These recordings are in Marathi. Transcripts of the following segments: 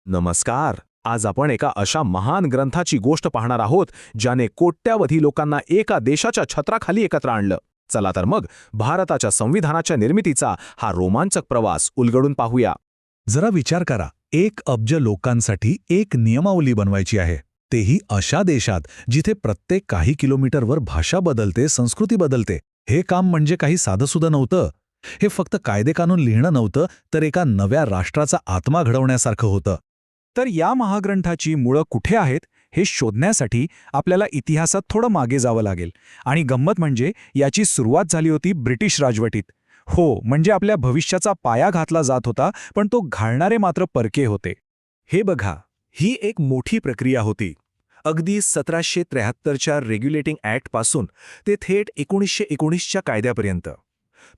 नमस्कार. आज आपण एका अशा महान ग्रंथाची गोष्ट पाहणार आहोत ज्याने कोट्यावधी लोकांना एका देशाच्या छत्राखाली एकत्र आणलं. चला तर मग भारताच्या संविधानाच्या निर्मितीचा हा रोमांचक प्रवास उलगडून पाहूया. जरा विचार करा, 1 अब्ज लोकांसाठी एक नियमावली बनवायची आहे, तेही अशा देशात जिथे प्रत्येक काही किलोमीटरवर भाषा बदलते, संस्कृती बदलते. हे काम म्हणजे काही साधंसुद्धा नव्हतं. हे फक्त कायदेकानून लिहिणं नव्हतं, तर एका नव्या राष्ट्राचा आत्मा घडवण्यासारखं होतं. तर या महाग्रंथाची मुळं कुठे आहेत हे शोधण्यासाठी आपल्याला इतिहासात थोडं मागे जावं लागेल. आणि गंमत म्हणजे याची सुरुवात झाली होती ब्रिटिश राजवटीत. हो, म्हणजे आपल्या भविष्याचा पाया घातला जात होता, पण तो घालणारे मात्र परके होते. हे बघा, ही एक मोठी प्रक्रिया होती. अगदी 1773च्या रेग्युलेटिंग ॲक्टपासून ते थेट 1919च्या कायद्यापर्यंत.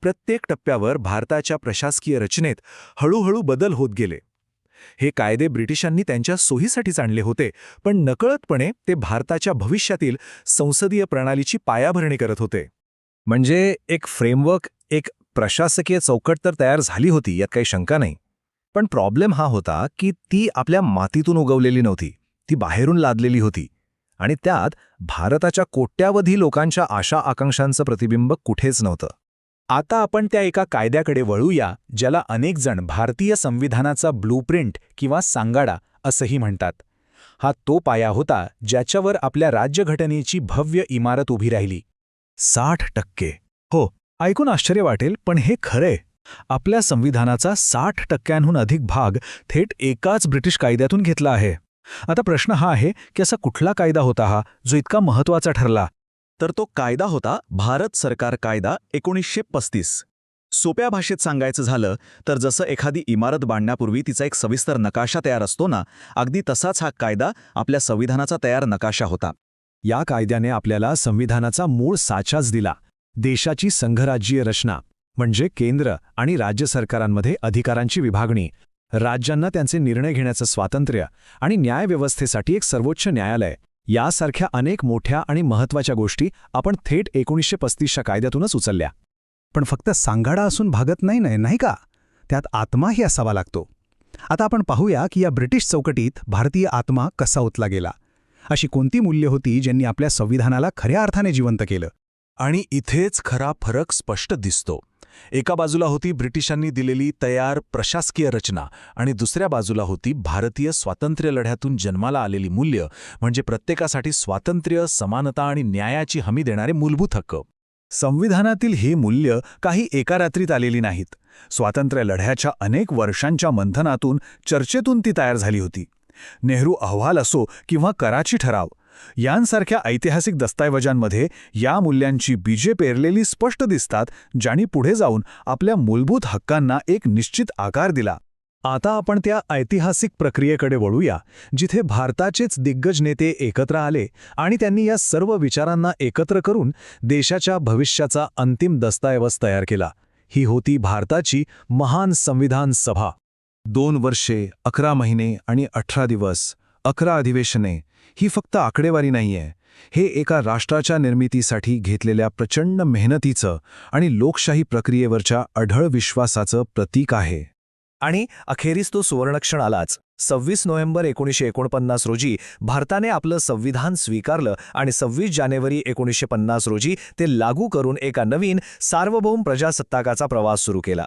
प्रत्येक टप्प्यावर भारताच्या प्रशासकीय रचनेत हळूहळू बदल होत गेले. हे कायदे ब्रिटिशांनी त्यांच्या सोयीसाठीच आणले होते, पण नकळतपणे ते भारताच्या भविष्यातील संसदीय प्रणालीची पायाभरणी करत होते. म्हणजे एक फ्रेमवर्क, एक प्रशासकीय चौकट तर तयार झाली होती, यात काही शंका नाही. पण प्रॉब्लेम हा होता की ती आपल्या मातीतून उगवलेली नव्हती, ती बाहेरून लादलेली होती. आणि त्यात भारताच्या कोट्यावधी लोकांच्या आशा आकांक्षांचं प्रतिबिंब कुठेच नव्हतं. आता आपण त्या एका कायद्याकडे वळूया, ज्याला अनेक जण भारतीय संविधानाचा ब्लूप्रिंट किंवा सांगाडा असंही म्हणतात. हा तो पाया होता ज्याच्यावर आपल्या राज्यघटनेची भव्य इमारत उभी राहिली. 60%. हो, ऐकून आश्चर्य वाटेल, पण हे खरंय. आपल्या संविधानाचा 60%हून अधिक भाग थेट एकाच ब्रिटिश कायद्यातून घेतला आहे. आता प्रश्न हा आहे की असा कुठला कायदा होता हा जो इतका महत्त्वाचा ठरला? तर तो कायदा होता भारत सरकार कायदा 1935. सोप्या भाषेत सांगायचं झालं तर जसं एखादी इमारत बांधण्यापूर्वी तिचा एक सविस्तर नकाशा तयार असतो ना, अगदी तसाच हा कायदा आपल्या संविधानाचा तयार नकाशा होता. या कायद्याने आपल्याला संविधानाचा मूळ साचाच दिला. देशाची संघराज्यीय रचना म्हणजे केंद्र आणि राज्य सरकारांमध्ये अधिकारांची विभागणी, राज्यांना त्यांचे निर्णय घेण्याचं स्वातंत्र्य आणि न्यायव्यवस्थेसाठी एक सर्वोच्च न्यायालय, यासारख्या अनेक मोठ्या आणि महत्त्वाच्या गोष्टी आपण थेट 1935च्या कायद्यातूनच उचलल्या. पण फक्त सांगाडा असून भागत नाही का? त्यात आत्माही असावा लागतो. आता आपण पाहूया की या ब्रिटिश चौकटीत भारतीय आत्मा कसा ओतला गेला. अशी कोणती मूल्य होती ज्यांनी आपल्या संविधानाला खऱ्या अर्थाने जिवंत केलं? आणि इथेच खरा फरक स्पष्ट दिसतो. एका बाजूला होती ब्रिटिशांनी दिलेली तयार प्रशासकीय रचना आणि दुसऱ्या बाजूला होती भारतीय स्वातंत्र्य लढ्यातून जन्माला आलेली मूल्य, म्हणजे प्रत्येकासाठी स्वातंत्र्य, समानता आणि न्यायाची हमी देणारे मूलभूत हक्क. संविधानातील ही मूल्य काही एका रात्रीत आलेली नाहीत. स्वातंत्र्य लढ्याच्या अनेक वर्षांच्या मंथनातून, चर्चेतून ती तयार झाली होती. नेहरू अहवाल असो किंवा कराची ठराव यांसारख्या ऐतिहासिक दस्तऐवजांमध्ये या मूल्यांची बीजे पेरलेली स्पष्ट दिसतात, ज्यांनी पुढे जाऊन आपल्या मूलभूत हक्कांना एक निश्चित आकार दिला. आता आपण त्या ऐतिहासिक प्रक्रियेकडे वळूया, जिथे भारताचेच दिग्गज नेते एकत्र आले आणि त्यांनी या सर्व विचारांना एकत्र करून देशाच्या भविष्याचा अंतिम दस्तऐवज तयार केला. ही होती भारताची महान संविधान सभा. 2 वर्षे, 11 महिने आणि 18 दिवस, 11 अधिवेशने ही फक्त आकडेवारी नाहीये. हे एका राष्ट्राच्या निर्मितीसाठी घेतलेल्या प्रचंड मेहनतीचं आणि लोकशाही प्रक्रियेवरच्या अढळ विश्वासाचं प्रतीक आहे. आणि अखेरीस तो सुवर्णक्षण आलाच. 26 नोव्हेंबर 1949 रोजी भारताने आपलं संविधान स्वीकारलं आणि 26 जानेवारी 1950 रोजी ते लागू करून एका नवीन सार्वभौम प्रजासत्ताकाचा प्रवास सुरू केला.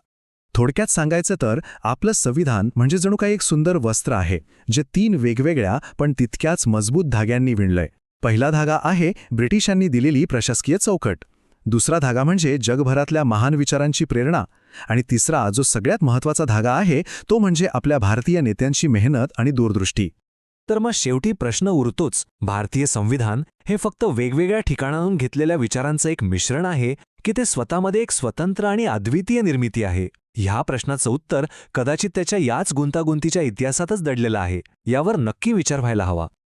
थोडक्यात सांगायचं तर आपलं संविधान म्हणजे जणू काही एक सुंदर वस्त्र आहे, जे 3 वेगवेगळ्या पण तितक्याच मजबूत धाग्यांनी विणलंय. पहिला धागा आहे ब्रिटिशांनी दिलेली प्रशासकीय चौकट, दुसरा धागा म्हणजे जगभरातल्या महान विचारांची प्रेरणा, आणि तिसरा जो सगळ्यात महत्त्वाचा धागा आहे तो म्हणजे आपल्या भारतीय नेत्यांची मेहनत आणि दूरदृष्टी. तर मग शेवटी प्रश्न उरतोच, भारतीय संविधान हे फक्त वेगवेगळ्या ठिकाणांहून घेतलेल्या विचारांचं एक मिश्रण आहे की ते स्वतःमध्ये एक स्वतंत्र आणि अद्वितीय निर्मिती आहे? ह्या प्रश्नाचं उत्तर कदाचित त्याच्या याच गुंतागुंतीच्या इतिहासातच दडलेलं आहे. यावर नक्की विचार व्हायला हवा.